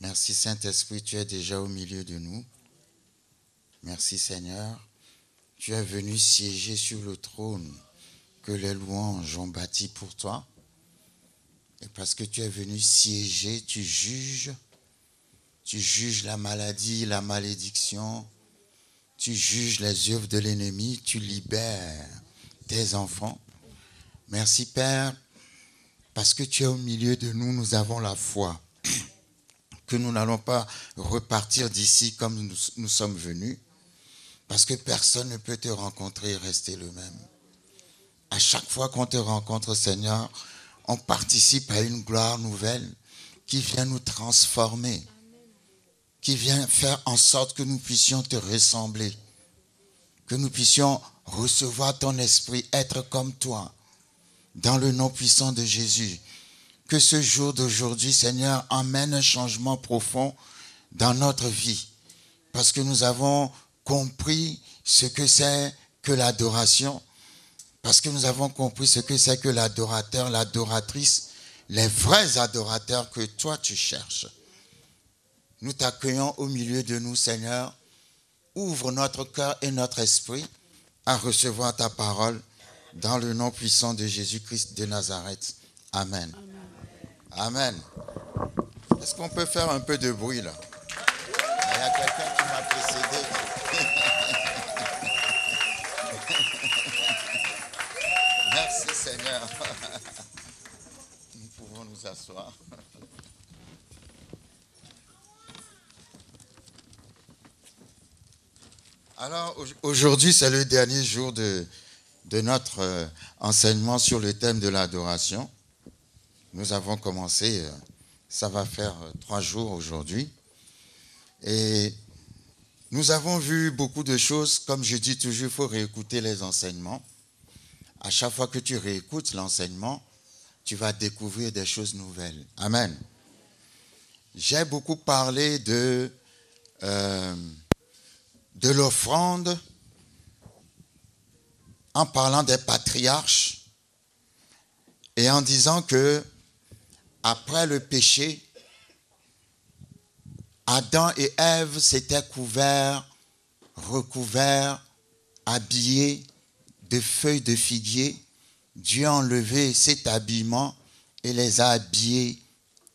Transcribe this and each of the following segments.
Merci Saint-Esprit, tu es déjà au milieu de nous. Merci Seigneur, tu es venu siéger sur le trône que les louanges ont bâti pour toi. Et parce que tu es venu siéger, tu juges la maladie, la malédiction, tu juges les œuvres de l'ennemi, tu libères tes enfants. Merci Père, parce que tu es au milieu de nous, nous avons la foi que nous n'allons pas repartir d'ici comme nous sommes venus, parce que personne ne peut te rencontrer et rester le même. À chaque fois qu'on te rencontre, Seigneur, on participe à une gloire nouvelle qui vient nous transformer, qui vient faire en sorte que nous puissions te ressembler, que nous puissions recevoir ton esprit, être comme toi, dans le nom puissant de Jésus. Que ce jour d'aujourd'hui, Seigneur, emmène un changement profond dans notre vie, parce que nous avons compris ce que c'est que l'adoration, parce que nous avons compris ce que c'est que l'adorateur, l'adoratrice, les vrais adorateurs que toi tu cherches. Nous t'accueillons au milieu de nous, Seigneur. Ouvre notre cœur et notre esprit à recevoir ta parole dans le nom puissant de Jésus-Christ de Nazareth. Amen. Amen. Est-ce qu'on peut faire un peu de bruit là? Il y a quelqu'un qui m'a précédé. Merci Seigneur. Nous pouvons nous asseoir. Alors aujourd'hui c'est le dernier jour de notre enseignement sur le thème de l'adoration. Nous avons commencé, ça va faire 3 jours aujourd'hui. Et nous avons vu beaucoup de choses. Comme je dis toujours, il faut réécouter les enseignements. À chaque fois que tu réécoutes l'enseignement, tu vas découvrir des choses nouvelles. Amen. J'ai beaucoup parlé de l'offrande en parlant des patriarches et en disant que après le péché, Adam et Ève s'étaient recouverts, habillés de feuilles de figuier. Dieu a enlevé cet habillement et les a habillés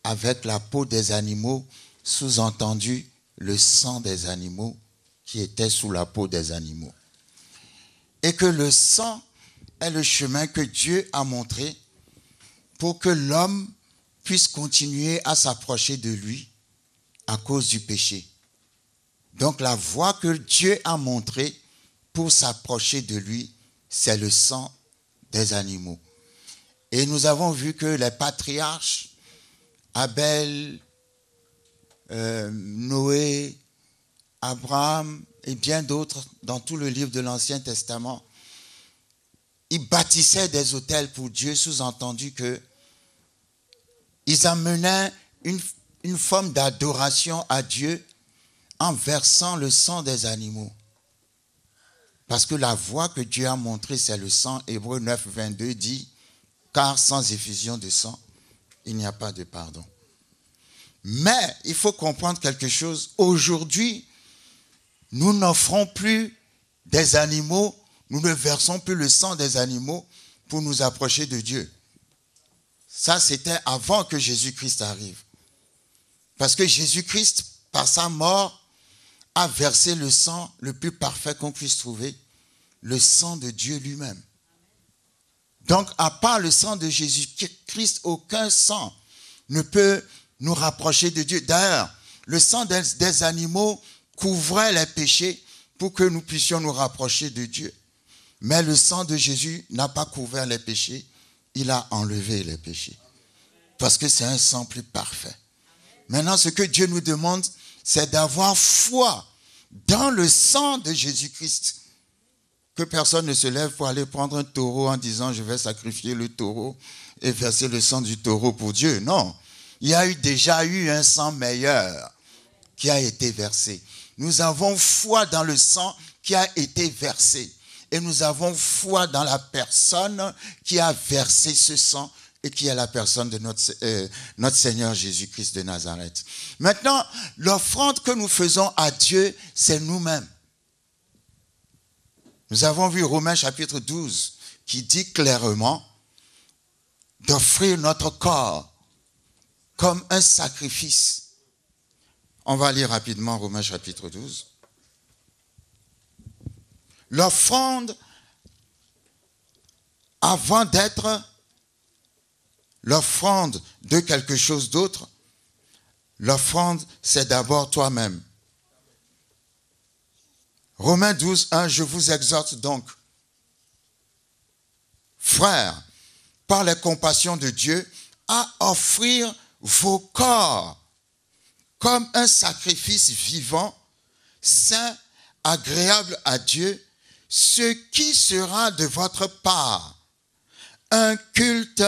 avec la peau des animaux, sous-entendu le sang des animaux qui était sous la peau des animaux. Et que le sang est le chemin que Dieu a montré pour que l'homme puisse continuer à s'approcher de lui à cause du péché. Donc la voie que Dieu a montrée pour s'approcher de lui, c'est le sang des animaux. Et nous avons vu que les patriarches, Abel, Noé, Abraham et bien d'autres dans tout le livre de l'Ancien Testament, ils bâtissaient des autels pour Dieu, sous-entendu que ils amenaient une forme d'adoration à Dieu en versant le sang des animaux. Parce que la voie que Dieu a montrée, c'est le sang. Hébreux 9, 22 dit, car sans effusion de sang, il n'y a pas de pardon. Mais il faut comprendre quelque chose. Aujourd'hui, nous n'offrons plus des animaux, nous ne versons plus le sang des animaux pour nous approcher de Dieu. Ça, c'était avant que Jésus-Christ arrive. Parce que Jésus-Christ, par sa mort, a versé le sang le plus parfait qu'on puisse trouver, le sang de Dieu lui-même. Donc, à part le sang de Jésus-Christ, aucun sang ne peut nous rapprocher de Dieu. D'ailleurs, le sang des animaux couvrait les péchés pour que nous puissions nous rapprocher de Dieu. Mais le sang de Jésus n'a pas couvert les péchés, il a enlevé les péchés. Parce que c'est un sang plus parfait. Maintenant, ce que Dieu nous demande, c'est d'avoir foi dans le sang de Jésus-Christ. Que personne ne se lève pour aller prendre un taureau en disant « je vais sacrifier le taureau et verser le sang du taureau pour Dieu ». Non, il y a déjà eu un sang meilleur qui a été versé. Nous avons foi dans le sang qui a été versé. Et nous avons foi dans la personne qui a versé ce sang et qui est la personne de notre Seigneur Jésus-Christ de Nazareth. Maintenant, l'offrande que nous faisons à Dieu, c'est nous-mêmes. Nous avons vu Romains chapitre 12 qui dit clairement d'offrir notre corps comme un sacrifice. On va lire rapidement Romains chapitre 12. L'offrande, avant d'être l'offrande de quelque chose d'autre, l'offrande, c'est d'abord toi-même. Romains 12, 1, je vous exhorte donc, frères, par les compassions de Dieu, à offrir vos corps comme un sacrifice vivant, saint, agréable à Dieu, ce qui sera de votre part un culte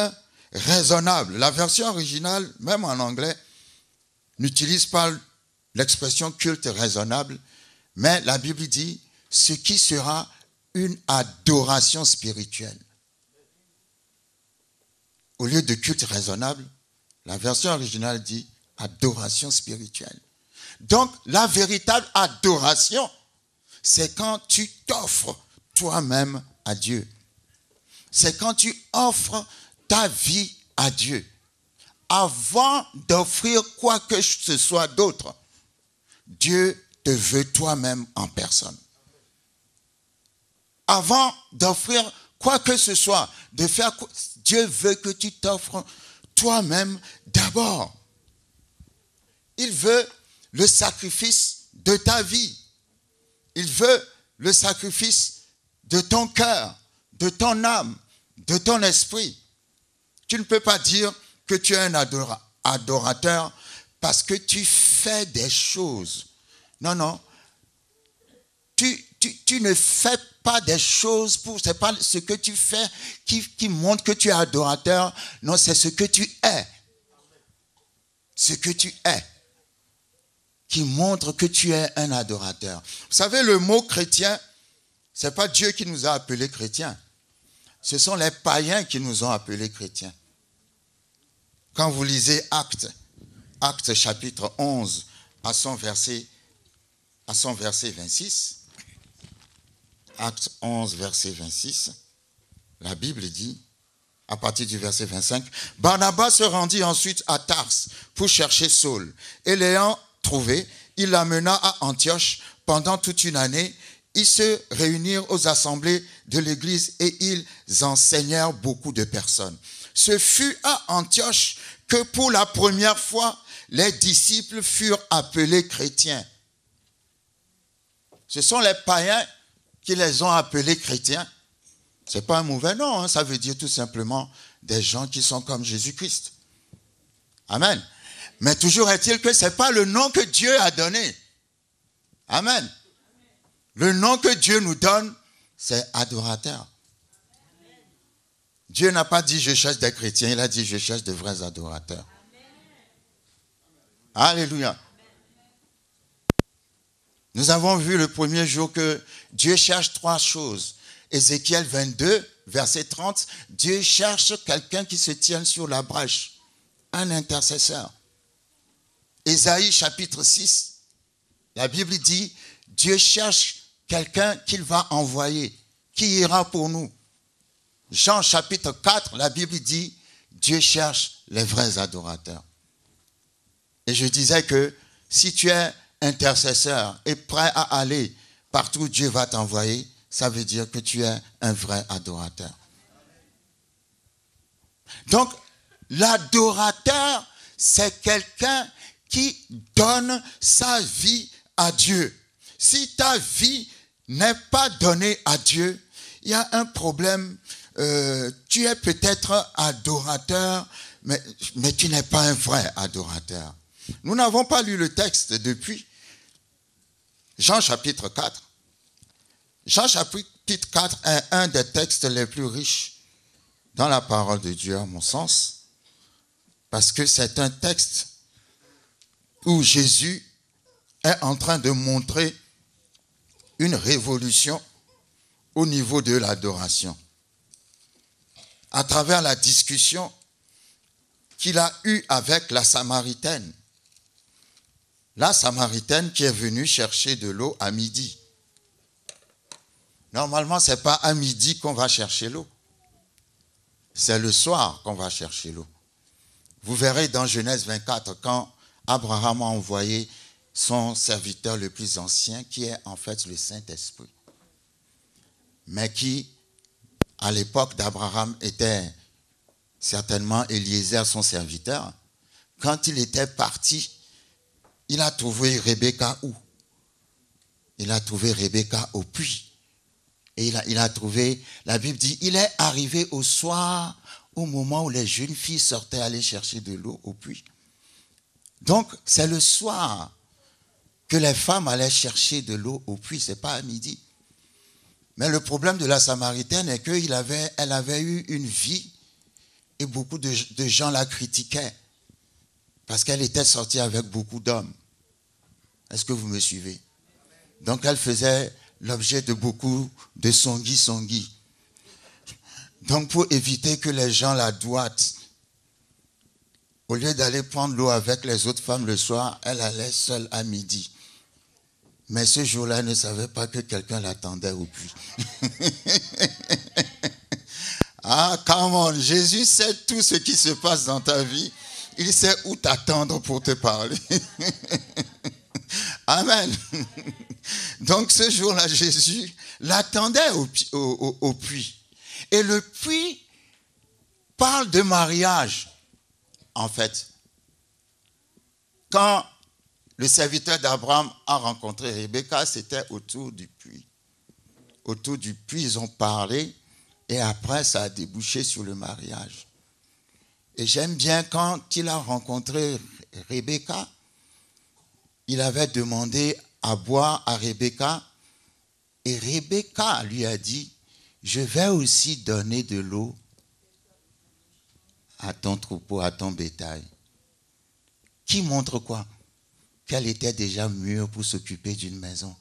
raisonnable. La version originale, même en anglais, n'utilise pas l'expression culte raisonnable, mais la Bible dit ce qui sera une adoration spirituelle. Au lieu de culte raisonnable, la version originale dit adoration spirituelle. Donc, la véritable adoration, c'est quand tu t'offres toi-même à Dieu. C'est quand tu offres ta vie à Dieu. Avant d'offrir quoi que ce soit d'autre, Dieu te veut toi-même en personne. Avant d'offrir quoi que ce soit, de faire quoi, Dieu veut que tu t'offres toi-même d'abord. Il veut le sacrifice de ta vie. Il veut le sacrifice de ton cœur, de ton âme, de ton esprit. Tu ne peux pas dire que tu es un adorateur parce que tu fais des choses. Non, non. Tu ne fais pas des choses pour... Ce n'est pas ce que tu fais qui montre que tu es adorateur. Non, c'est ce que tu es. Ce que tu es qui montre que tu es un adorateur. Vous savez, le mot chrétien, ce n'est pas Dieu qui nous a appelés chrétiens. Ce sont les païens qui nous ont appelés chrétiens. Quand vous lisez Actes chapitre 11 à son verset 26, Actes 11, verset 26, la Bible dit, à partir du verset 25, Barnabas se rendit ensuite à Tars pour chercher Saul. Et l'ayant trouvé, il l'amena à Antioche pendant toute une année. Ils se réunirent aux assemblées de l'église et ils enseignèrent beaucoup de personnes. Ce fut à Antioche que pour la première fois, les disciples furent appelés chrétiens. Ce sont les païens qui les ont appelés chrétiens. Ce n'est pas un mauvais nom, hein, ça veut dire tout simplement des gens qui sont comme Jésus-Christ. Amen. Mais toujours est-il que ce n'est pas le nom que Dieu a donné. Amen. Le nom que Dieu nous donne, c'est adorateur. Dieu n'a pas dit je cherche des chrétiens, il a dit je cherche de vrais adorateurs. Alléluia. Nous avons vu le premier jour que Dieu cherche trois choses. Ézéchiel 22, verset 30, Dieu cherche quelqu'un qui se tienne sur la brèche, un intercesseur. Ésaïe chapitre 6, la Bible dit, Dieu cherche quelqu'un qu'il va envoyer, qui ira pour nous. Jean chapitre 4, la Bible dit, Dieu cherche les vrais adorateurs. Et je disais que si tu es intercesseur et prêt à aller partout où Dieu va t'envoyer, ça veut dire que tu es un vrai adorateur. Donc, l'adorateur, c'est quelqu'un qui donne sa vie à Dieu. Si ta vie n'est pas donnée à Dieu, il y a un problème. Tu es peut-être adorateur, mais tu n'es pas un vrai adorateur. Nous n'avons pas lu le texte depuis Jean chapitre 4. Jean chapitre 4 est un des textes les plus riches dans la parole de Dieu, à mon sens, parce que c'est un texte où Jésus est en train de montrer une révolution au niveau de l'adoration. À travers la discussion qu'il a eue avec la Samaritaine. La Samaritaine qui est venue chercher de l'eau à midi. Normalement, ce n'est pas à midi qu'on va chercher l'eau. C'est le soir qu'on va chercher l'eau. Vous verrez dans Genèse 24, quand Abraham a envoyé son serviteur le plus ancien, qui est en fait le Saint-Esprit, mais qui, à l'époque d'Abraham, était certainement Eliezer, son serviteur. Quand il était parti, il a trouvé Rebecca où? Il a trouvé Rebecca au puits. Et il a trouvé, la Bible dit, il est arrivé au soir, au moment où les jeunes filles sortaient aller chercher de l'eau au puits. Donc, c'est le soir que les femmes allaient chercher de l'eau au puits, ce n'est pas à midi. Mais le problème de la Samaritaine est qu'elle avait eu une vie et beaucoup de gens la critiquaient parce qu'elle était sortie avec beaucoup d'hommes. Est-ce que vous me suivez? Donc, elle faisait l'objet de beaucoup de songui. Donc, pour éviter que les gens la doigtent, au lieu d'aller prendre l'eau avec les autres femmes le soir, elle allait seule à midi. Mais ce jour-là, elle ne savait pas que quelqu'un l'attendait au puits. Ah, come on, Jésus sait tout ce qui se passe dans ta vie. Il sait où t'attendre pour te parler. Amen. Donc ce jour-là, Jésus l'attendait au puits. Et le puits parle de mariage, en fait. Quand le serviteur d'Abraham a rencontré Rebecca, c'était autour du puits. Autour du puits, ils ont parlé et après, ça a débouché sur le mariage. Et j'aime bien quand il a rencontré Rebecca, il avait demandé à boire à Rebecca et Rebecca lui a dit, je vais aussi donner de l'eau à ton troupeau, à ton bétail. Qui montre quoi? Qu'elle était déjà mûre pour s'occuper d'une maison.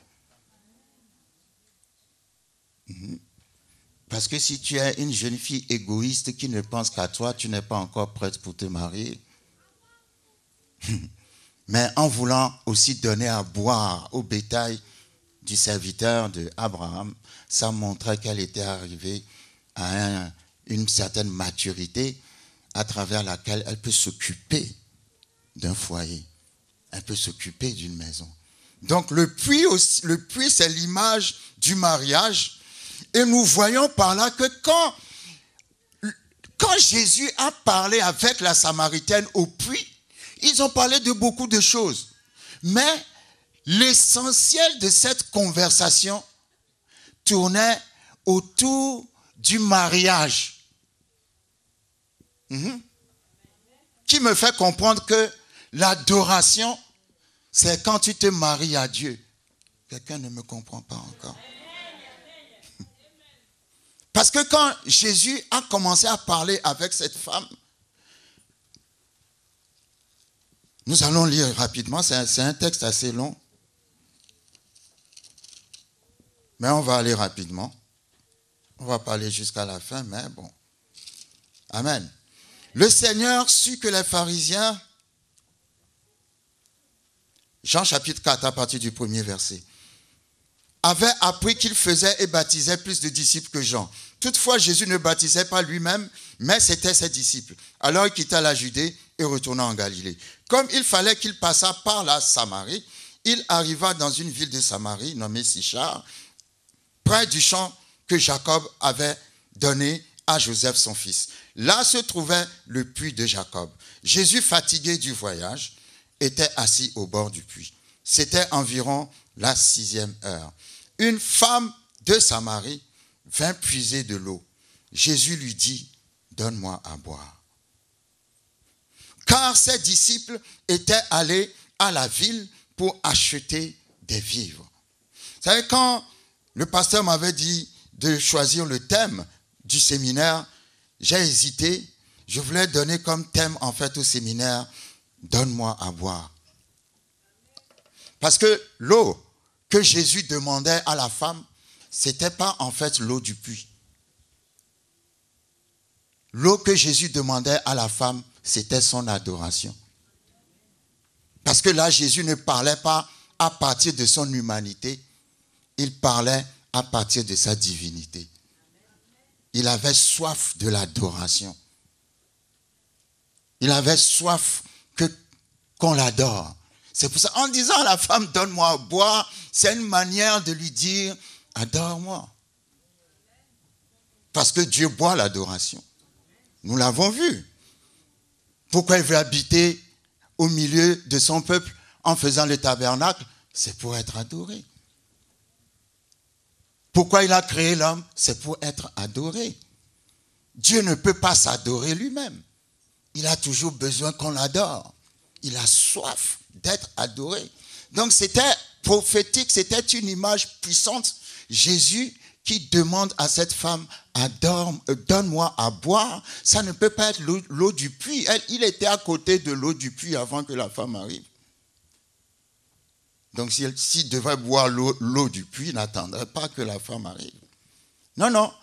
Parce que si tu es une jeune fille égoïste qui ne pense qu'à toi, tu n'es pas encore prête pour te marier. Mais en voulant aussi donner à boire au bétail du serviteur d'Abraham, ça montrait qu'elle était arrivée à une certaine maturité à travers laquelle elle peut s'occuper d'un foyer. Elle peut s'occuper d'une maison. Donc le puits, c'est l'image du mariage. Et nous voyons par là que quand Jésus a parlé avec la Samaritaine au puits, ils ont parlé de beaucoup de choses. Mais l'essentiel de cette conversation tournait autour du mariage. Qui me fait comprendre que l'adoration, c'est quand tu te maries à Dieu. Quelqu'un ne me comprend pas encore. Parce que quand Jésus a commencé à parler avec cette femme, nous allons lire rapidement, c'est un texte assez long, mais on va aller rapidement. On va pas aller jusqu'à la fin, mais bon. Amen. Le Seigneur sut que les pharisiens, Jean chapitre 4 à partir du premier verset, avait appris qu'il faisait et baptisait plus de disciples que Jean. Toutefois, Jésus ne baptisait pas lui-même, mais c'était ses disciples. Alors il quitta la Judée et retourna en Galilée. Comme il fallait qu'il passât par la Samarie, il arriva dans une ville de Samarie, nommée Sichar, près du champ que Jacob avait donné à Joseph son fils. Là se trouvait le puits de Jacob. Jésus, fatigué du voyage, était assis au bord du puits. C'était environ la 6e heure. Une femme de Samarie vint puiser de l'eau. Jésus lui dit, donne-moi à boire. Car ses disciples étaient allés à la ville pour acheter des vivres. Vous savez, quand le pasteur m'avait dit de choisir le thème du séminaire, j'ai hésité. Je voulais donner comme thème en fait au séminaire, donne-moi à boire. Parce que l'eau que Jésus demandait à la femme, ce n'était pas en fait l'eau du puits. L'eau que Jésus demandait à la femme, c'était son adoration. Parce que là, Jésus ne parlait pas à partir de son humanité, il parlait à partir de sa divinité. Il avait soif de l'adoration. Il avait soif qu'on l'adore. C'est pour ça, en disant à la femme, donne-moi à boire, c'est une manière de lui dire, adore-moi. Parce que Dieu boit l'adoration. Nous l'avons vu. Pourquoi il veut habiter au milieu de son peuple en faisant le tabernacle? C'est pour être adoré. Pourquoi il a créé l'homme? C'est pour être adoré. Dieu ne peut pas s'adorer lui-même. Il a toujours besoin qu'on l'adore. Il a soif d'être adoré. Donc c'était prophétique, c'était une image puissante. Jésus qui demande à cette femme, donne-moi à boire. Ça ne peut pas être l'eau du puits. Il était à côté de l'eau du puits avant que la femme arrive. Donc s'il devait boire l'eau du puits, il n'attendrait pas que la femme arrive. Non, non.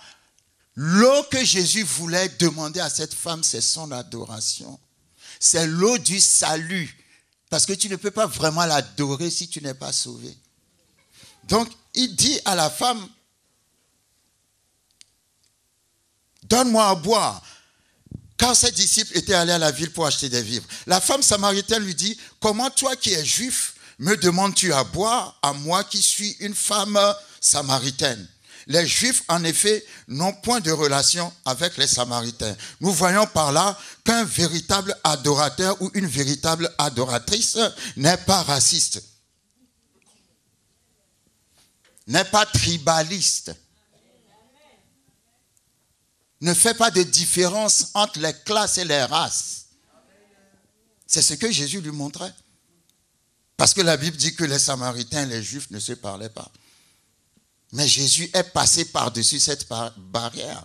L'eau que Jésus voulait demander à cette femme, c'est son adoration. C'est l'eau du salut. Parce que tu ne peux pas vraiment l'adorer si tu n'es pas sauvé. Donc, il dit à la femme, donne-moi à boire. Car ses disciples étaient allés à la ville pour acheter des vivres. La femme samaritaine lui dit, comment toi qui es juif, me demandes-tu à boire, à moi qui suis une femme samaritaine? Les Juifs, en effet, n'ont point de relation avec les Samaritains. Nous voyons par là qu'un véritable adorateur ou une véritable adoratrice n'est pas raciste, n'est pas tribaliste, ne fait pas de différence entre les classes et les races. C'est ce que Jésus lui montrait. Parce que la Bible dit que les Samaritains et les Juifs ne se parlaient pas. Mais Jésus est passé par-dessus cette barrière.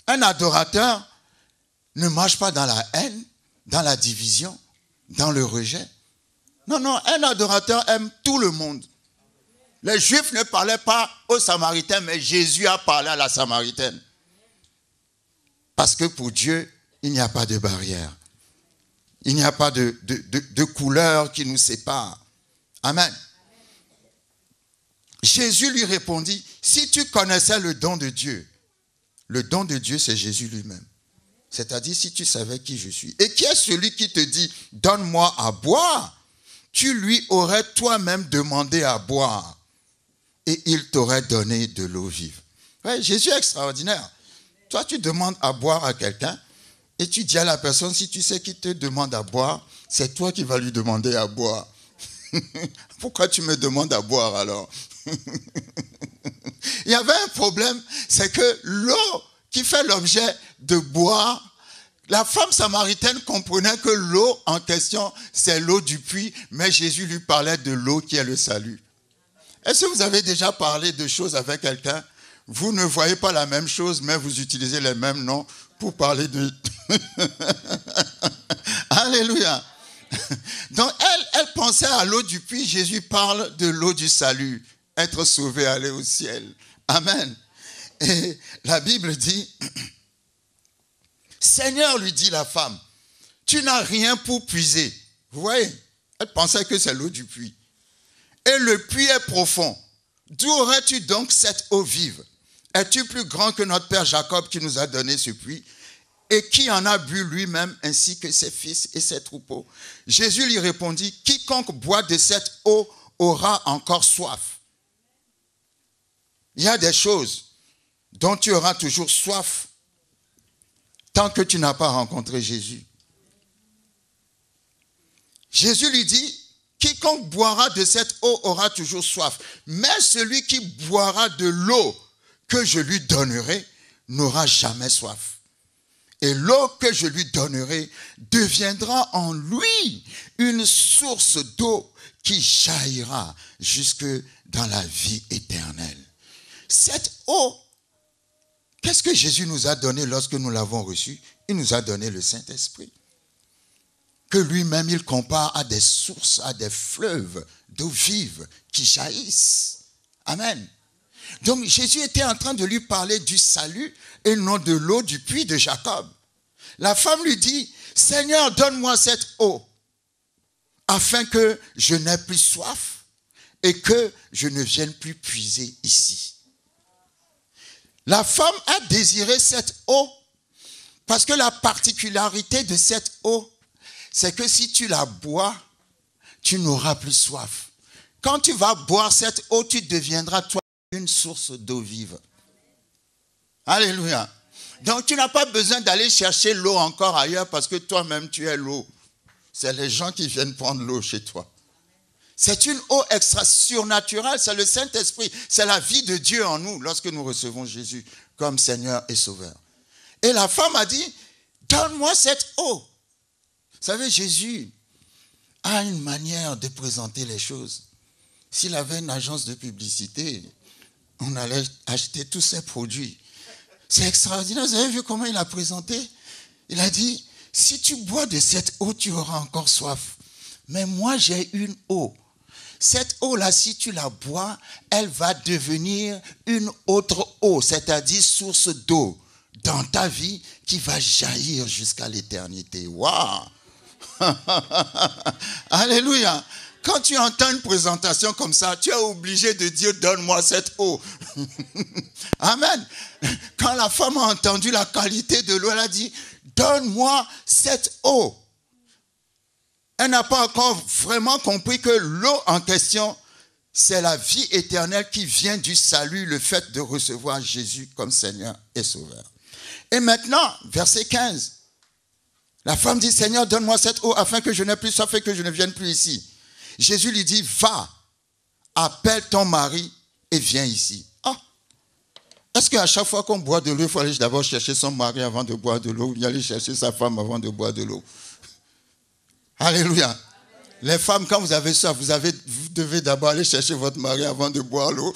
Un adorateur ne marche pas dans la haine, dans la division, dans le rejet. Non, non, un adorateur aime tout le monde. Les Juifs ne parlaient pas aux Samaritains, mais Jésus a parlé à la Samaritaine. Parce que pour Dieu, il n'y a pas de barrière. Il n'y a pas de couleur qui nous sépare. Amen. Jésus lui répondit, si tu connaissais le don de Dieu, le don de Dieu c'est Jésus lui-même. C'est-à-dire si tu savais qui je suis. Et qui est celui qui te dit, donne-moi à boire? Tu lui aurais toi-même demandé à boire et il t'aurait donné de l'eau vive. Ouais, Jésus est extraordinaire. Toi tu demandes à boire à quelqu'un et tu dis à la personne, si tu sais qui te demande à boire, c'est toi qui vas lui demander à boire. Pourquoi tu me demandes à boire alors? Il y avait un problème, c'est que l'eau qui fait l'objet de boire, la femme samaritaine comprenait que l'eau en question, c'est l'eau du puits, mais Jésus lui parlait de l'eau qui est le salut. Est-ce que vous avez déjà parlé de choses avec quelqu'un? Vous ne voyez pas la même chose, mais vous utilisez les mêmes noms pour parler de... Alléluia. Donc elle pensait à l'eau du puits, Jésus parle de l'eau du salut, être sauvé, aller au ciel. Amen. Et la Bible dit, Seigneur, lui dit la femme, tu n'as rien pour puiser. Vous voyez, elle pensait que c'est l'eau du puits. Et le puits est profond. D'où aurais-tu donc cette eau vive? Es-tu plus grand que notre père Jacob qui nous a donné ce puits et qui en a bu lui-même ainsi que ses fils et ses troupeaux? Jésus lui répondit, quiconque boit de cette eau aura encore soif. Il y a des choses dont tu auras toujours soif tant que tu n'as pas rencontré Jésus. Jésus lui dit, quiconque boira de cette eau aura toujours soif, mais celui qui boira de l'eau que je lui donnerai n'aura jamais soif. Et l'eau que je lui donnerai deviendra en lui une source d'eau qui jaillira jusque dans la vie éternelle. Cette eau, qu'est-ce que Jésus nous a donné lorsque nous l'avons reçu? Il nous a donné le Saint-Esprit. Que lui-même, il compare à des sources, à des fleuves d'eau vive qui jaillissent. Amen. Donc Jésus était en train de lui parler du salut et non de l'eau du puits de Jacob. La femme lui dit, Seigneur, donne-moi cette eau, afin que je n'aie plus soif et que je ne vienne plus puiser ici. La femme a désiré cette eau parce que la particularité de cette eau, c'est que si tu la bois, tu n'auras plus soif. Quand tu vas boire cette eau, tu deviendras toi une source d'eau vive. Alléluia. Donc tu n'as pas besoin d'aller chercher l'eau encore ailleurs parce que toi-même tu es l'eau. C'est les gens qui viennent prendre l'eau chez toi. C'est une eau extra surnaturelle, c'est le Saint-Esprit, c'est la vie de Dieu en nous lorsque nous recevons Jésus comme Seigneur et Sauveur. Et la femme a dit, donne-moi cette eau. Vous savez, Jésus a une manière de présenter les choses. S'il avait une agence de publicité, on allait acheter tous ses produits. C'est extraordinaire. Vous avez vu comment il a présenté? Il a dit, si tu bois de cette eau, tu auras encore soif. Mais moi, j'ai une eau. Cette eau-là, si tu la bois, elle va devenir une autre eau, c'est-à-dire source d'eau dans ta vie qui va jaillir jusqu'à l'éternité. Waouh! Alléluia! Quand tu entends une présentation comme ça, tu es obligé de dire, donne-moi cette eau. Amen. Quand la femme a entendu la qualité de l'eau, elle a dit, donne-moi cette eau. Elle n'a pas encore vraiment compris que l'eau en question, c'est la vie éternelle qui vient du salut, le fait de recevoir Jésus comme Seigneur et Sauveur. Et maintenant, verset 15, la femme dit, Seigneur, donne-moi cette eau afin que je n'ai plus soif et que je ne vienne plus ici. Jésus lui dit, va, appelle ton mari et viens ici. Ah, est-ce qu'à chaque fois qu'on boit de l'eau, il faut aller d'abord chercher son mari avant de boire de l'eau, ou bien aller chercher sa femme avant de boire de l'eau? Alléluia. Les femmes, quand vous avez soif, vous devez d'abord aller chercher votre mari avant de boire l'eau.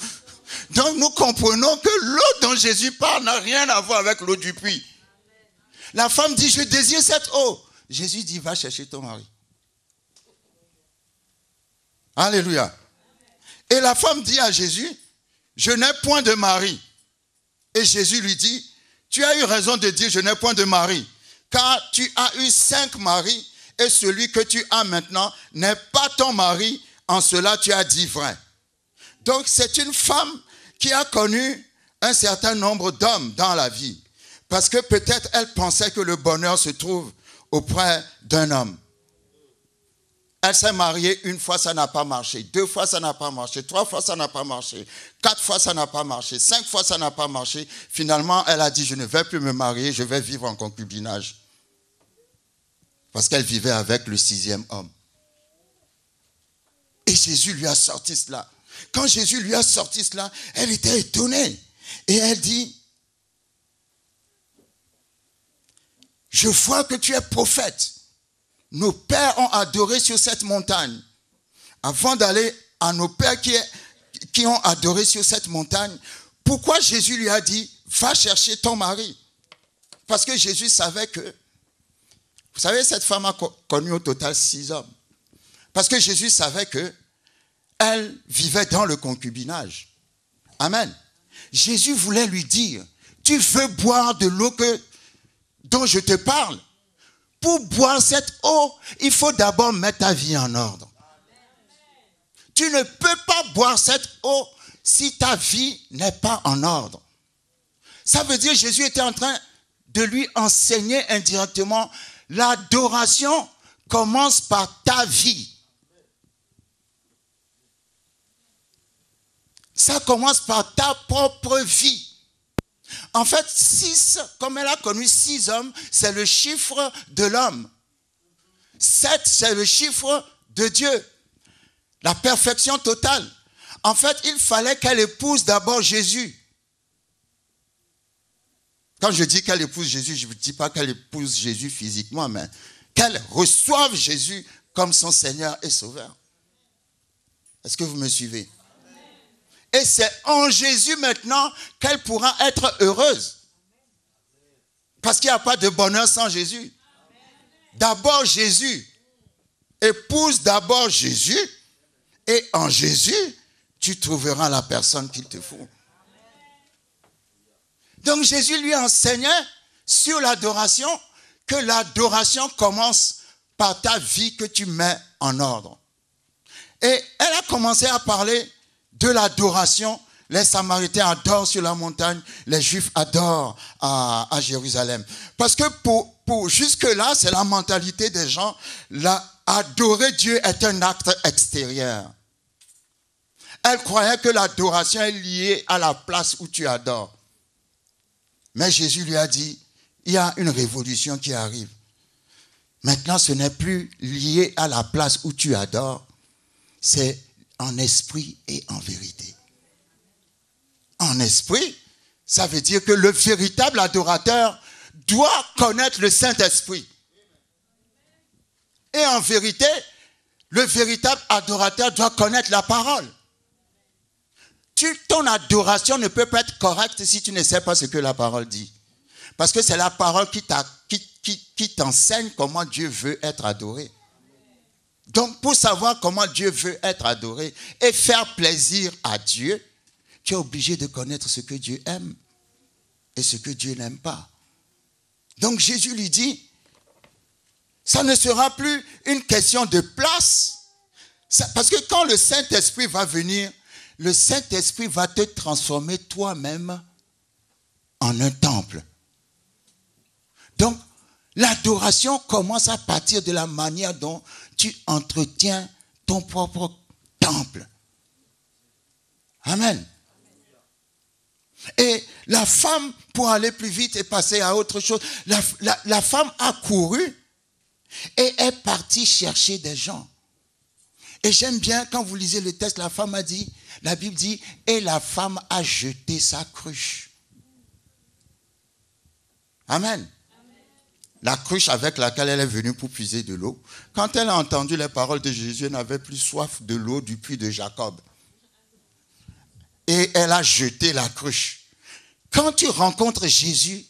Donc nous comprenons que l'eau dont Jésus parle n'a rien à voir avec l'eau du puits. La femme dit, je désire cette eau. Jésus dit, va chercher ton mari. Alléluia. Et la femme dit à Jésus, je n'ai point de mari. Et Jésus lui dit, tu as eu raison de dire, je n'ai point de mari, car tu as eu 5 maris, et celui que tu as maintenant n'est pas ton mari, en cela tu as dit vrai. Donc c'est une femme qui a connu un certain nombre d'hommes dans la vie, parce que peut-être elle pensait que le bonheur se trouve auprès d'un homme. Elle s'est mariée une fois, ça n'a pas marché. 2 fois, ça n'a pas marché. 3 fois, ça n'a pas marché. 4 fois, ça n'a pas marché. 5 fois, ça n'a pas marché. Finalement, elle a dit, je ne vais plus me marier, je vais vivre en concubinage. Parce qu'elle vivait avec le 6e homme. Et Jésus lui a sorti cela. Quand Jésus lui a sorti cela, elle était étonnée. Et elle dit, je vois que tu es prophète. Nos pères ont adoré sur cette montagne. Avant d'aller à nos pères qui ont adoré sur cette montagne, pourquoi Jésus lui a dit, va chercher ton mari? Parce que Jésus savait que, vous savez, cette femme a connu au total 6 hommes. Parce que Jésus savait que elle vivait dans le concubinage. Amen. Jésus voulait lui dire, tu veux boire de l'eau dont je te parle? Pour boire cette eau, il faut d'abord mettre ta vie en ordre. Tu ne peux pas boire cette eau si ta vie n'est pas en ordre. Ça veut dire que Jésus était en train de lui enseigner indirectement, l'adoration commence par ta vie. Ça commence par ta propre vie. En fait, 6, comme elle a connu 6 hommes, c'est le chiffre de l'homme. 7, c'est le chiffre de Dieu. La perfection totale. En fait, il fallait qu'elle épouse d'abord Jésus. Quand je dis qu'elle épouse Jésus, je ne dis pas qu'elle épouse Jésus physiquement, mais qu'elle reçoive Jésus comme son Seigneur et Sauveur. Est-ce que vous me suivez? Et c'est en Jésus maintenant qu'elle pourra être heureuse. Parce qu'il n'y a pas de bonheur sans Jésus. D'abord Jésus. Épouse d'abord Jésus. Et en Jésus, tu trouveras la personne qu'il te faut. Donc Jésus lui enseignait sur l'adoration que l'adoration commence par ta vie que tu mets en ordre. Et elle a commencé à parler de l'adoration. Les Samaritains adorent sur la montagne, les Juifs adorent à Jérusalem. Parce que pour jusque-là, c'est la mentalité des gens. Adorer Dieu est un acte extérieur. Elle croyait que l'adoration est liée à la place où tu adores. Mais Jésus lui a dit, il y a une révolution qui arrive. Maintenant, ce n'est plus lié à la place où tu adores, c'est en esprit et en vérité. En esprit, ça veut dire que le véritable adorateur doit connaître le Saint-Esprit. Et en vérité, le véritable adorateur doit connaître la parole. Ton adoration ne peut pas être correcte si tu ne sais pas ce que la parole dit. Parce que c'est la parole qui t'enseigne comment Dieu veut être adoré. Donc, pour savoir comment Dieu veut être adoré et faire plaisir à Dieu, tu es obligé de connaître ce que Dieu aime et ce que Dieu n'aime pas. Donc, Jésus lui dit, ça ne sera plus une question de place. Parce que quand le Saint-Esprit va venir, le Saint-Esprit va te transformer toi-même en un temple. Donc, l'adoration commence à partir de la manière dont tu entretiens ton propre temple. Amen. Et la femme, pour aller plus vite et passer à autre chose, la femme a couru et est partie chercher des gens. Et j'aime bien, quand vous lisez le texte, la femme a dit, la Bible dit, et la femme a jeté sa cruche. Amen. La cruche avec laquelle elle est venue pour puiser de l'eau. Quand elle a entendu les paroles de Jésus, elle n'avait plus soif de l'eau du puits de Jacob. Et elle a jeté la cruche. Quand tu rencontres Jésus,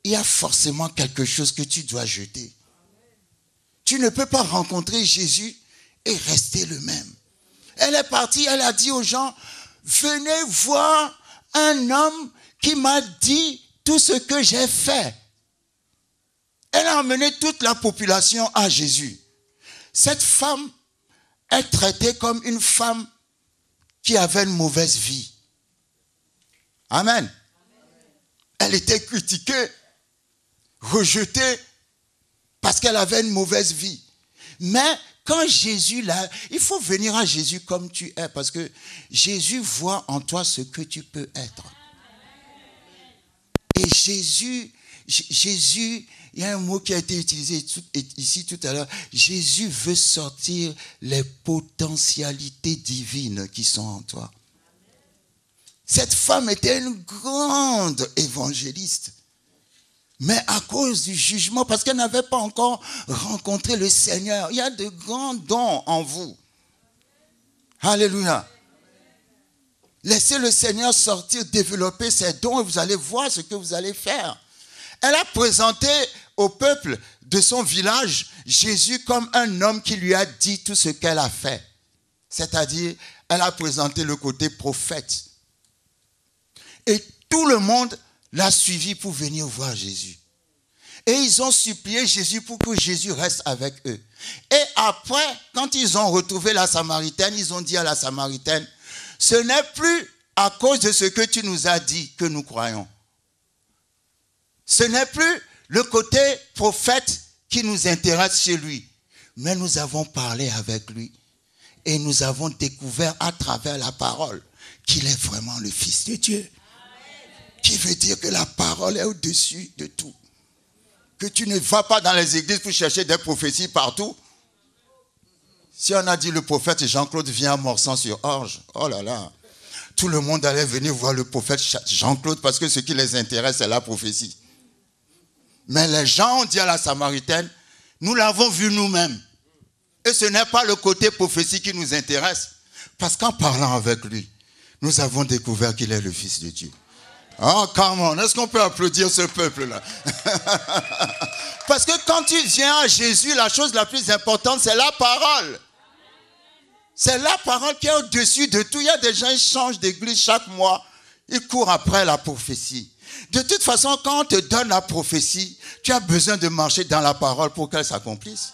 il y a forcément quelque chose que tu dois jeter. Tu ne peux pas rencontrer Jésus et rester le même. Elle est partie, elle a dit aux gens, venez voir un homme qui m'a dit tout ce que j'ai fait. Elle a emmené toute la population à Jésus. Cette femme est traitée comme une femme qui avait une mauvaise vie. Amen. Elle était critiquée, rejetée, parce qu'elle avait une mauvaise vie. Mais quand Jésus l'a, il faut venir à Jésus comme tu es, parce que Jésus voit en toi ce que tu peux être. Et Jésus, il y a un mot qui a été utilisé ici tout à l'heure. Jésus veut sortir les potentialités divines qui sont en toi. Cette femme était une grande évangéliste. Mais à cause du jugement, parce qu'elle n'avait pas encore rencontré le Seigneur, il y a de grands dons en vous. Alléluia. Laissez le Seigneur sortir, développer ses dons et vous allez voir ce que vous allez faire. Elle a présenté au peuple de son village Jésus comme un homme qui lui a dit tout ce qu'elle a fait. C'est-à-dire, elle a présenté le côté prophète. Et tout le monde l'a suivi pour venir voir Jésus. Et ils ont supplié Jésus pour que Jésus reste avec eux. Et après, quand ils ont retrouvé la Samaritaine, ils ont dit à la Samaritaine, ce n'est plus à cause de ce que tu nous as dit que nous croyons. Ce n'est plus le côté prophète qui nous intéresse chez lui. Mais nous avons parlé avec lui et nous avons découvert à travers la parole qu'il est vraiment le Fils de Dieu. Qui veut dire que la parole est au-dessus de tout. Que tu ne vas pas dans les églises pour chercher des prophéties partout. Si on a dit le prophète Jean-Claude vient à Morsan-sur-Orge, oh là là, tout le monde allait venir voir le prophète Jean-Claude parce que ce qui les intéresse, c'est la prophétie. Mais les gens ont dit à la Samaritaine, nous l'avons vu nous-mêmes. Et ce n'est pas le côté prophétie qui nous intéresse. Parce qu'en parlant avec lui, nous avons découvert qu'il est le Fils de Dieu. Oh, come on, est-ce qu'on peut applaudir ce peuple-là? Parce que quand tu viens à Jésus, la chose la plus importante, c'est la parole. C'est la parole qui est au-dessus de tout. Il y a des gens qui changent d'église chaque mois. Ils courent après la prophétie. De toute façon, quand on te donne la prophétie, tu as besoin de marcher dans la parole pour qu'elle s'accomplisse.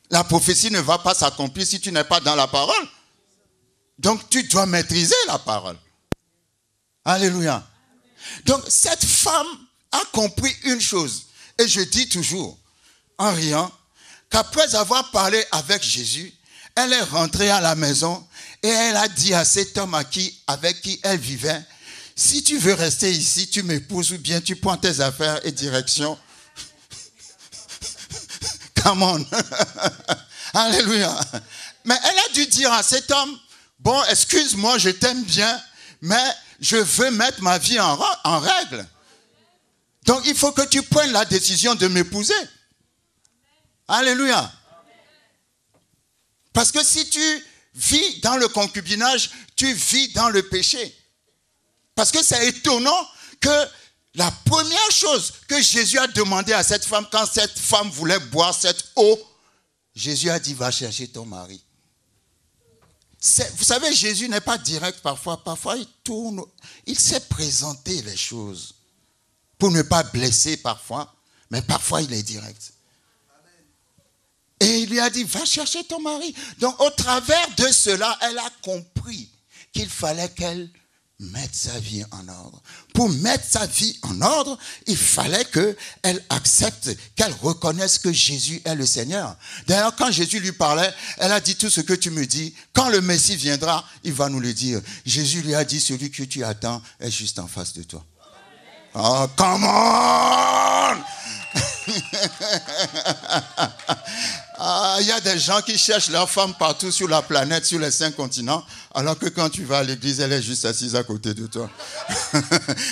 La prophétie ne va pas s'accomplir si tu n'es pas dans la parole. Donc, tu dois maîtriser la parole. Alléluia. Donc, cette femme a compris une chose. Et je dis toujours, en riant, qu'après avoir parlé avec Jésus, elle est rentrée à la maison et elle a dit à cet homme avec qui elle vivait, si tu veux rester ici, tu m'épouses ou bien tu prends tes affaires et direction. Come on. Alléluia. Mais elle a dû dire à cet homme, bon, excuse-moi, je t'aime bien, mais je veux mettre ma vie en règle. Donc, il faut que tu prennes la décision de m'épouser. Alléluia. Parce que si tu vis dans le concubinage, tu vis dans le péché. Parce que c'est étonnant que la première chose que Jésus a demandé à cette femme, quand cette femme voulait boire cette eau, Jésus a dit, va chercher ton mari. Vous savez, Jésus n'est pas direct parfois. Parfois, il tourne, il sait présenter les choses pour ne pas blesser parfois, mais parfois, il est direct. Et il lui a dit, va chercher ton mari. Donc, au travers de cela, elle a compris qu'il fallait qu'elle mette sa vie en ordre. Pour mettre sa vie en ordre, il fallait qu'elle accepte, qu'elle reconnaisse que Jésus est le Seigneur. D'ailleurs, quand Jésus lui parlait, elle a dit tout ce que tu me dis. Quand le Messie viendra, il va nous le dire. Jésus lui a dit, celui que tu attends est juste en face de toi. Oh, come on! Il y a des gens qui cherchent leur femme partout sur la planète, sur les 5 continents, alors que quand tu vas à l'église, elle est juste assise à côté de toi.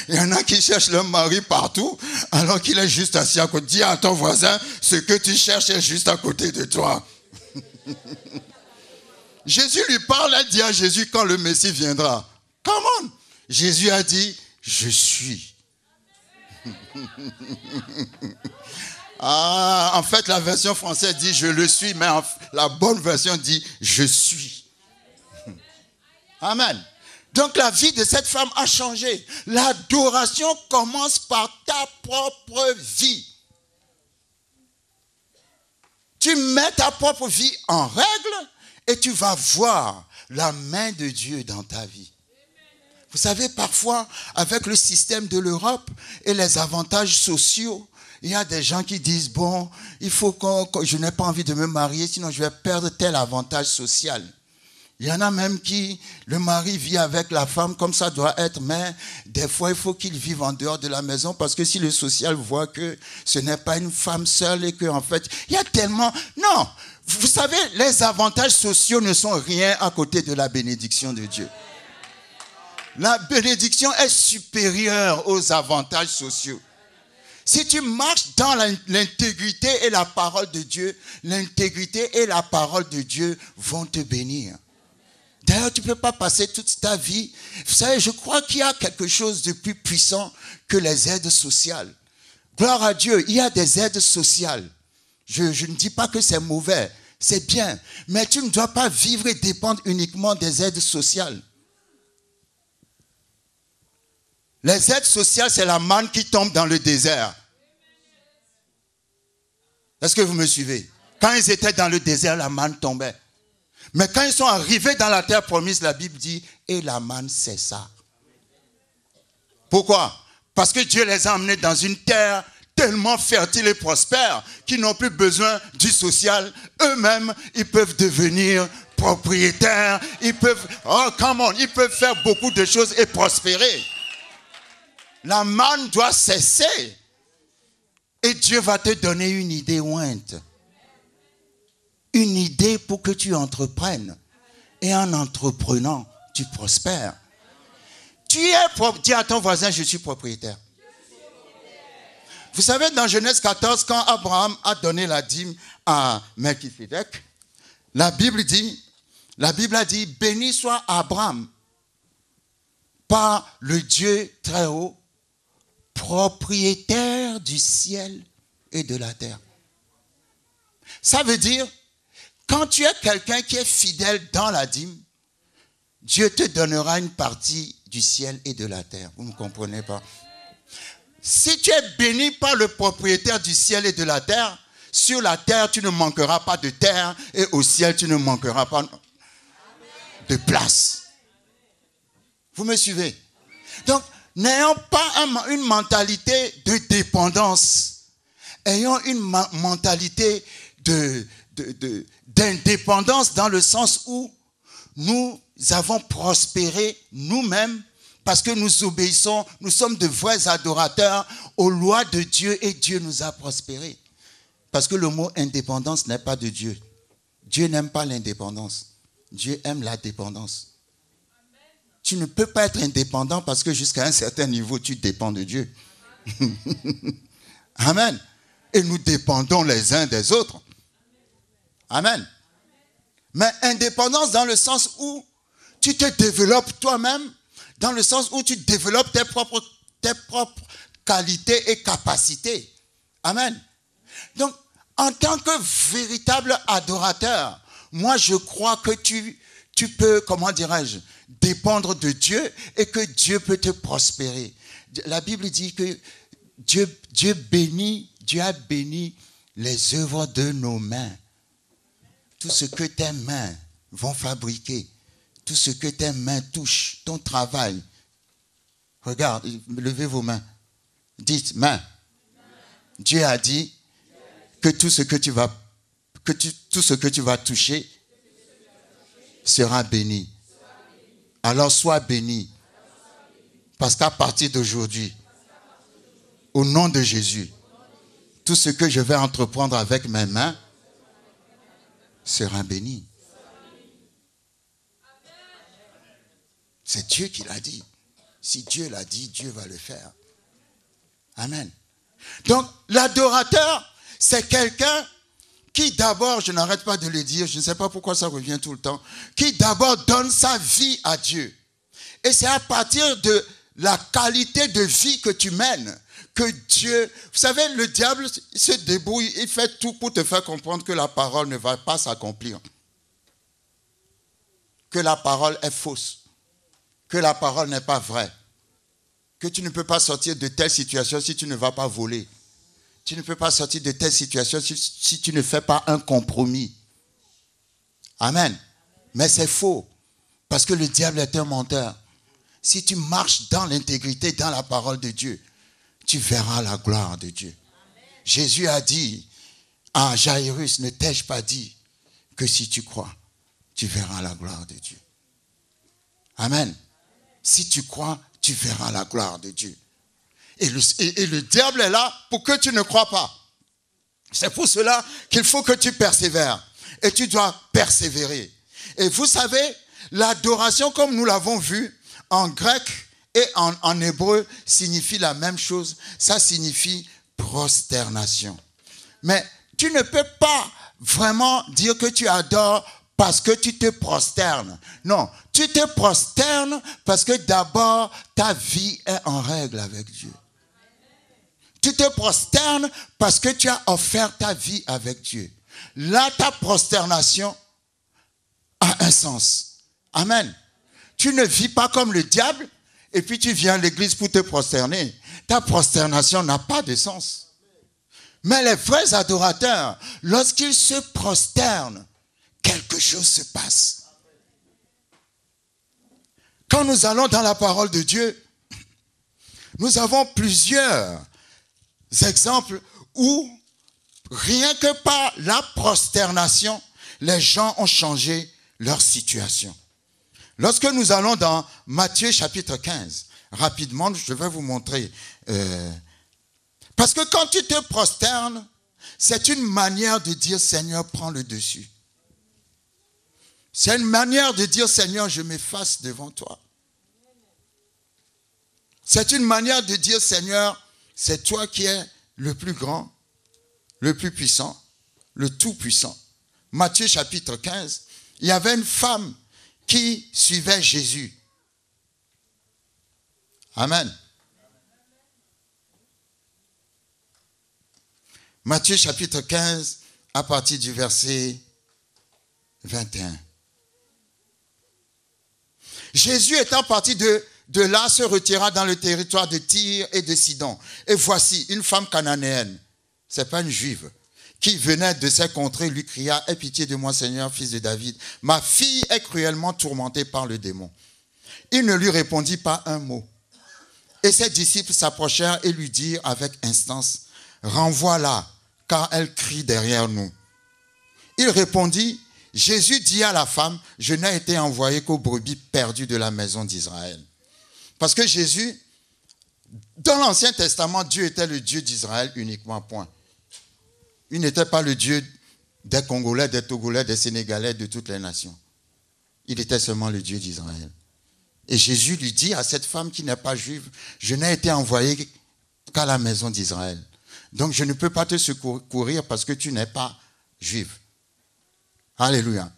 Il y en a qui cherchent leur mari partout, alors qu'il est juste assis à côté. Dis à ton voisin, ce que tu cherches est juste à côté de toi. Jésus lui parle, elle dit à Jésus quand le Messie viendra. Come on! Jésus a dit, je suis. En fait, la version française dit je le suis, mais la bonne version dit je suis. Amen. Donc la vie de cette femme a changé. L'adoration commence par ta propre vie. Tu mets ta propre vie en règle et tu vas voir la main de Dieu dans ta vie. Vous savez, parfois, avec le système de l'Europe et les avantages sociaux, il y a des gens qui disent, bon, il faut que je n'ai pas envie de me marier, sinon je vais perdre tel avantage social. Il y en a même qui, le mari vit avec la femme comme ça doit être, mais des fois, il faut qu'il vive en dehors de la maison parce que si le social voit que ce n'est pas une femme seule et qu'en fait, il y a tellement... Non, vous savez, les avantages sociaux ne sont rien à côté de la bénédiction de Dieu. La bénédiction est supérieure aux avantages sociaux. Si tu marches dans l'intégrité et la parole de Dieu, l'intégrité et la parole de Dieu vont te bénir. D'ailleurs, tu ne peux pas passer toute ta vie. Vous savez, je crois qu'il y a quelque chose de plus puissant que les aides sociales. Gloire à Dieu, il y a des aides sociales. Je ne dis pas que c'est mauvais, c'est bien. Mais tu ne dois pas vivre et dépendre uniquement des aides sociales. Les aides sociales, c'est la manne qui tombe dans le désert. Est-ce que vous me suivez? Quand ils étaient dans le désert, la manne tombait. Mais quand ils sont arrivés dans la terre promise, la Bible dit, et la manne cessa. Pourquoi? Parce que Dieu les a emmenés dans une terre tellement fertile et prospère qu'ils n'ont plus besoin du social. Eux-mêmes, ils peuvent devenir propriétaires. Ils peuvent faire beaucoup de choses et prospérer. La manne doit cesser. Et Dieu va te donner une idée ointe. Une idée pour que tu entreprennes. Et en entreprenant, tu prospères. Tu es dis à ton voisin, je suis propriétaire. Vous savez, dans Genèse 14, quand Abraham a donné la dîme à Melchisédek, la Bible a dit, béni soit Abraham par le Dieu très haut, propriétaire du ciel et de la terre. Ça veut dire, quand tu es quelqu'un qui est fidèle dans la dîme, Dieu te donnera une partie du ciel et de la terre. Vous ne comprenez pas? Si tu es béni par le propriétaire du ciel et de la terre, sur la terre, tu ne manqueras pas de terre et au ciel, tu ne manqueras pas de place. Vous me suivez? Donc, n'ayons pas une mentalité de dépendance. Ayons une mentalité d'indépendance dans le sens où nous avons prospéré nous-mêmes parce que nous obéissons, nous sommes de vrais adorateurs aux lois de Dieu et Dieu nous a prospérés. Parce que le mot indépendance n'est pas de Dieu. Dieu n'aime pas l'indépendance. Dieu aime la dépendance. Tu ne peux pas être indépendant parce que jusqu'à un certain niveau, tu dépends de Dieu. Amen. Et nous dépendons les uns des autres. Amen. Mais indépendance dans le sens où tu te développes toi-même, dans le sens où tu développes tes propres qualités et capacités. Amen. Donc, en tant que véritable adorateur, moi je crois que tu peux, comment dirais-je, dépendre de Dieu et que Dieu peut te prospérer. La Bible dit que Dieu a béni les œuvres de nos mains. Tout ce que tes mains vont fabriquer, tout ce que tes mains touchent, ton travail. Regarde, levez vos mains. Dites, main. Dieu a dit que tout ce que tu vas toucher sera béni. Alors sois béni. Parce qu'à partir d'aujourd'hui, au nom de Jésus, tout ce que je vais entreprendre avec mes mains sera béni. C'est Dieu qui l'a dit. Si Dieu l'a dit, Dieu va le faire. Amen. Donc, l'adorateur, c'est quelqu'un qui d'abord, je n'arrête pas de le dire, je ne sais pas pourquoi ça revient tout le temps, qui d'abord donne sa vie à Dieu. Et c'est à partir de la qualité de vie que tu mènes que Dieu... Vous savez, le diable se débrouille, il fait tout pour te faire comprendre que la parole ne va pas s'accomplir. Que la parole est fausse. Que la parole n'est pas vraie. Que tu ne peux pas sortir de telle situation si tu ne vas pas voler. Tu ne peux pas sortir de telle situation si tu ne fais pas un compromis. Amen. Mais c'est faux. Parce que le diable est un menteur. Si tu marches dans l'intégrité, dans la parole de Dieu, tu verras la gloire de Dieu. Amen. Jésus a dit à Jairus, ne t'ai-je pas dit que si tu crois, tu verras la gloire de Dieu. Amen. Si tu crois, tu verras la gloire de Dieu. Et le diable est là pour que tu ne crois pas. C'est pour cela qu'il faut que tu persévères. Et tu dois persévérer. Et vous savez, l'adoration, comme nous l'avons vu, en grec et en hébreu, signifie la même chose. Ça signifie prosternation. Mais tu ne peux pas vraiment dire que tu adores parce que tu te prosternes. Non, tu te prosternes parce que d'abord, ta vie est en règle avec Dieu. Tu te prosternes parce que tu as offert ta vie avec Dieu. Là, ta prosternation a un sens. Amen. Tu ne vis pas comme le diable et puis tu viens à l'église pour te prosterner. Ta prosternation n'a pas de sens. Mais les vrais adorateurs, lorsqu'ils se prosternent, quelque chose se passe. Quand nous allons dans la parole de Dieu, nous avons plusieurs exemples où rien que par la prosternation, les gens ont changé leur situation. Lorsque nous allons dans Matthieu chapitre 15, rapidement, je vais vous montrer. Parce que quand tu te prosternes, c'est une manière de dire, Seigneur, prends le dessus. C'est une manière de dire, Seigneur, je m'efface devant toi. C'est une manière de dire, Seigneur, c'est toi qui es le plus grand, le plus puissant, le tout-puissant. Matthieu chapitre 15, il y avait une femme qui suivait Jésus. Amen. Matthieu chapitre 15, à partir du verset 21. Jésus étant parti de de là se retira dans le territoire de Tyr et de Sidon. Et voici, une femme cananéenne, c'est pas une juive, qui venait de ces contrées, lui cria, « Aie pitié de moi, Seigneur, fils de David. Ma fille est cruellement tourmentée par le démon. » Il ne lui répondit pas un mot. Et ses disciples s'approchèrent et lui dirent avec instance, « Renvoie-la, car elle crie derrière nous. » Il répondit, « Jésus dit à la femme, « Je n'ai été envoyé qu'aux brebis perdues de la maison d'Israël. » Parce que Jésus, dans l'Ancien Testament, Dieu était le Dieu d'Israël uniquement, point. Il n'était pas le Dieu des Congolais, des Togolais, des Sénégalais, de toutes les nations. Il était seulement le Dieu d'Israël. Et Jésus lui dit à cette femme qui n'est pas juive, « Je n'ai été envoyé qu'à la maison d'Israël. Donc je ne peux pas te secourir parce que tu n'es pas juive. » Alléluia.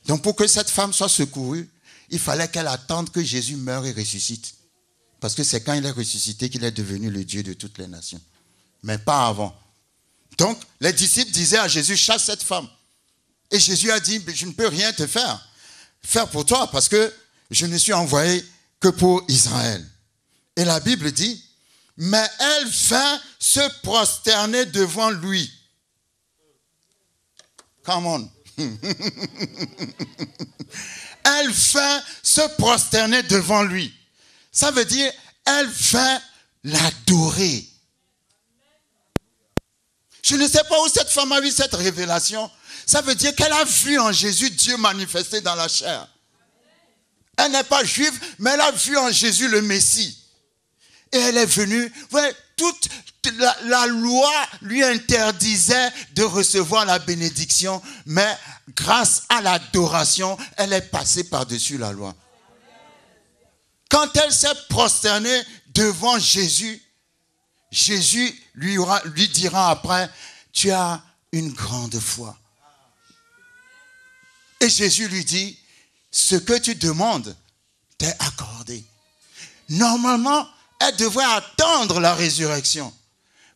Donc pour que cette femme soit secourue, il fallait qu'elle attende que Jésus meure et ressuscite. Parce que c'est quand il est ressuscité qu'il est devenu le Dieu de toutes les nations. Mais pas avant. Donc, les disciples disaient à Jésus, chasse cette femme. Et Jésus a dit, je ne peux rien te faire pour toi, parce que je ne suis envoyé que pour Israël. Et la Bible dit, mais elle vint se prosterner devant lui. Come on. Elle vint se prosterner devant lui. Ça veut dire, elle vint l'adorer. Je ne sais pas où cette femme a eu cette révélation. Ça veut dire qu'elle a vu en Jésus Dieu manifesté dans la chair. Elle n'est pas juive, mais elle a vu en Jésus le Messie. Et elle est venue. Ouais, toute la loi lui interdisait de recevoir la bénédiction, mais grâce à l'adoration, elle est passée par-dessus la loi. Quand elle s'est prosternée devant Jésus, Jésus lui dira après, tu as une grande foi. Et Jésus lui dit, ce que tu demandes t'est accordé. Normalement, elle devrait attendre la résurrection.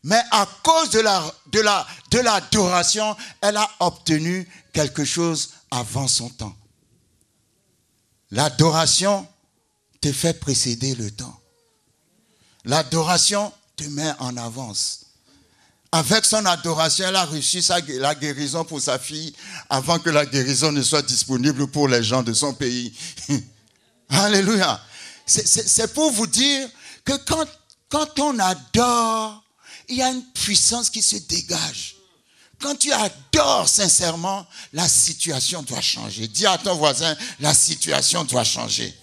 Mais à cause de l'adoration, elle a obtenu quelque chose avant son temps. L'adoration te fait précéder le temps. L'adoration te met en avance. Avec son adoration, elle a reçu la guérison pour sa fille avant que la guérison ne soit disponible pour les gens de son pays. Alléluia. C'est pour vous dire que quand on adore, il y a une puissance qui se dégage. Quand tu adores sincèrement, la situation doit changer. Dis à ton voisin, la situation doit changer.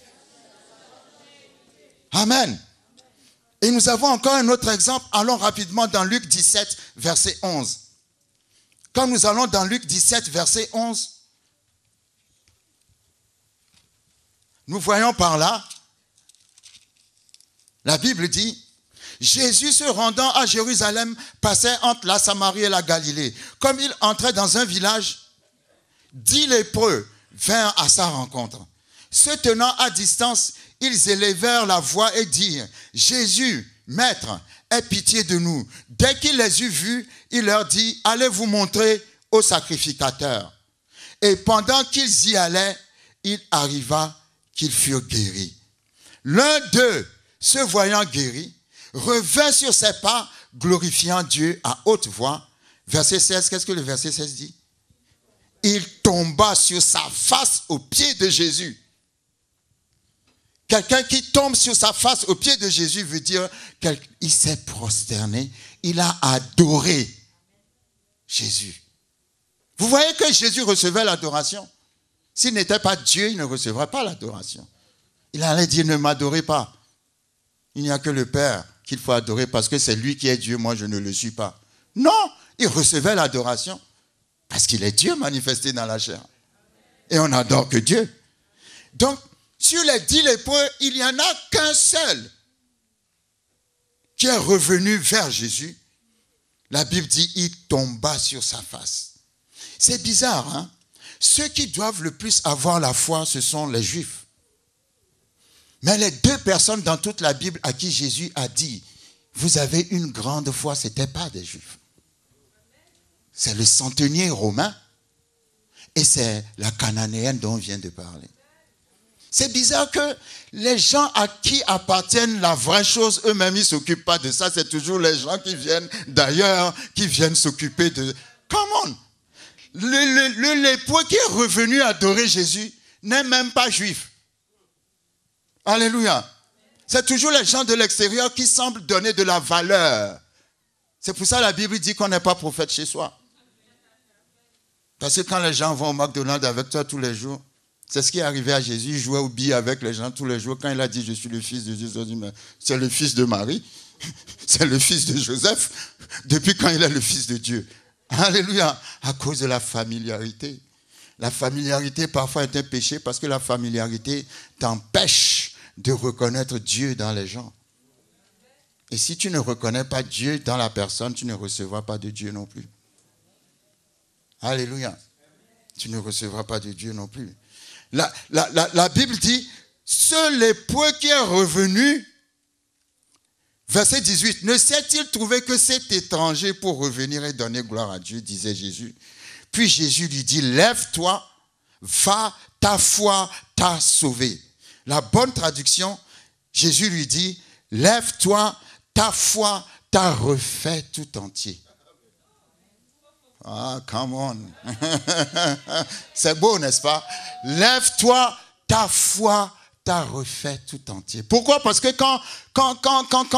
Amen. Et nous avons encore un autre exemple. Allons rapidement dans Luc 17, verset 11. Quand nous allons dans Luc 17, verset 11, nous voyons par là, la Bible dit, Jésus se rendant à Jérusalem passait entre la Samarie et la Galilée. Comme il entrait dans un village, 10 lépreux vinrent à sa rencontre. Se tenant à distance, ils élevèrent la voix et dirent, « Jésus, Maître, aie pitié de nous. » Dès qu'il les eut vus, il leur dit, « Allez vous montrer au sacrificateur. » Et pendant qu'ils y allaient, il arriva qu'ils furent guéris. L'un d'eux, se voyant guéri, revint sur ses pas, glorifiant Dieu à haute voix. Verset 16, qu'est-ce que le verset 16 dit? Il tomba sur sa face aux pieds de Jésus. Quelqu'un qui tombe sur sa face aux pieds de Jésus veut dire qu'il s'est prosterné, il a adoré Jésus. Vous voyez que Jésus recevait l'adoration. S'il n'était pas Dieu, il ne recevrait pas l'adoration. Il allait dire, ne m'adorez pas. Il n'y a que le Père qu'il faut adorer parce que c'est lui qui est Dieu, moi je ne le suis pas. Non, il recevait l'adoration parce qu'il est Dieu manifesté dans la chair. Et on n'adore que Dieu. Donc, sur les 10 lépreux, il n'y en a qu'un seul qui est revenu vers Jésus. La Bible dit, il tomba sur sa face. C'est bizarre, hein? Ceux qui doivent le plus avoir la foi, ce sont les Juifs. Mais les 2 personnes dans toute la Bible à qui Jésus a dit, vous avez une grande foi, ce n'étaient pas des Juifs. C'est le centenier romain et c'est la cananéenne dont on vient de parler. C'est bizarre que les gens à qui appartiennent la vraie chose, eux-mêmes, ils ne s'occupent pas de ça. C'est toujours les gens qui viennent d'ailleurs, qui viennent s'occuper de... Come on! Le lépreux qui est revenu adorer Jésus n'est même pas juif. Alléluia. C'est toujours les gens de l'extérieur qui semblent donner de la valeur. C'est pour ça que la Bible dit qu'on n'est pas prophète chez soi. Parce que quand les gens vont au McDonald's avec toi tous les jours, c'est ce qui est arrivé à Jésus. Il jouait au billes avec les gens tous les jours. Quand il a dit « Je suis le fils de Dieu », ils ont dit « Mais c'est le fils de Marie, c'est le fils de Joseph. » Depuis quand il est le fils de Dieu? Alléluia. À cause de la familiarité. La familiarité parfois est un péché parce que la familiarité t'empêche de reconnaître Dieu dans les gens. Et si tu ne reconnais pas Dieu dans la personne, tu ne recevras pas de Dieu non plus. Alléluia. Tu ne recevras pas de Dieu non plus. La Bible dit, ce lépreux qui est revenu, verset 18, ne s'est-il trouvé que cet étranger pour revenir et donner gloire à Dieu, disait Jésus. Puis Jésus lui dit, lève-toi, va, ta foi t'a sauvé. La bonne traduction, Jésus lui dit, lève-toi, ta foi t'a refait tout entier. Ah, come on. C'est beau, n'est-ce pas? Lève-toi, ta foi t'a refait tout entier. Pourquoi? Parce que quand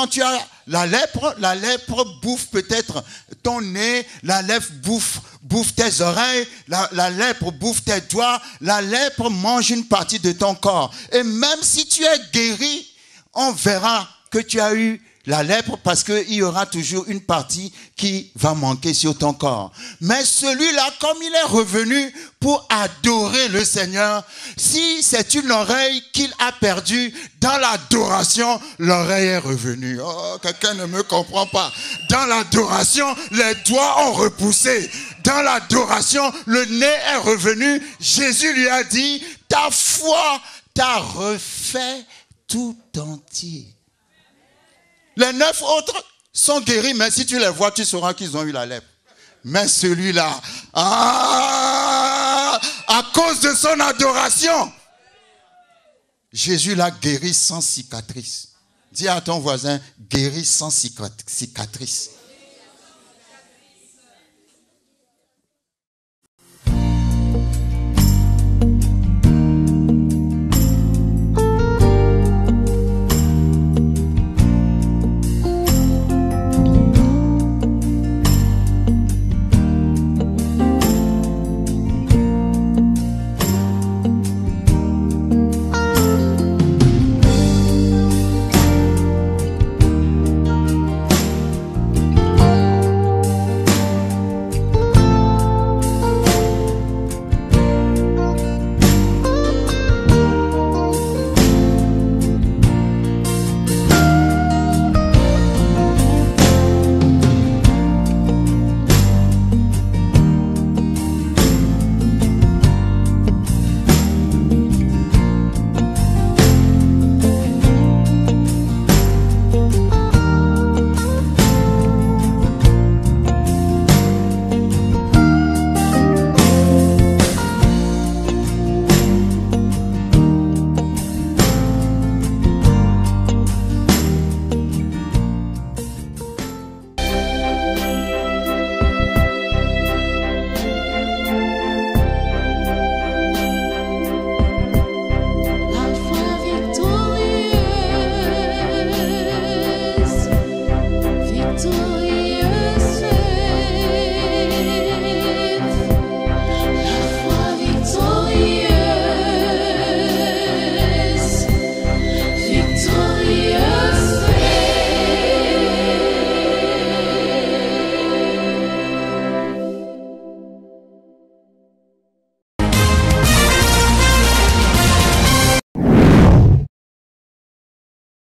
tu as la lèpre bouffe peut-être ton nez, la lèpre bouffe tes oreilles, la lèpre bouffe tes doigts, la lèpre mange une partie de ton corps. Et même si tu es guéri, on verra que tu as eu la lèpre parce qu'il y aura toujours une partie qui va manquer sur ton corps. Mais celui-là, comme il est revenu pour adorer le Seigneur, si c'est une oreille qu'il a perdue, dans l'adoration, l'oreille est revenue. Oh, quelqu'un ne me comprend pas. Dans l'adoration, les doigts ont repoussé. Dans l'adoration, le nez est revenu. Jésus lui a dit, ta foi t'a refait tout entier. Les 9 autres sont guéris, mais si tu les vois, tu sauras qu'ils ont eu la lèpre. Mais celui-là, à cause de son adoration, Jésus l'a guéri sans cicatrice. Dis à ton voisin, guéri sans cicatrice.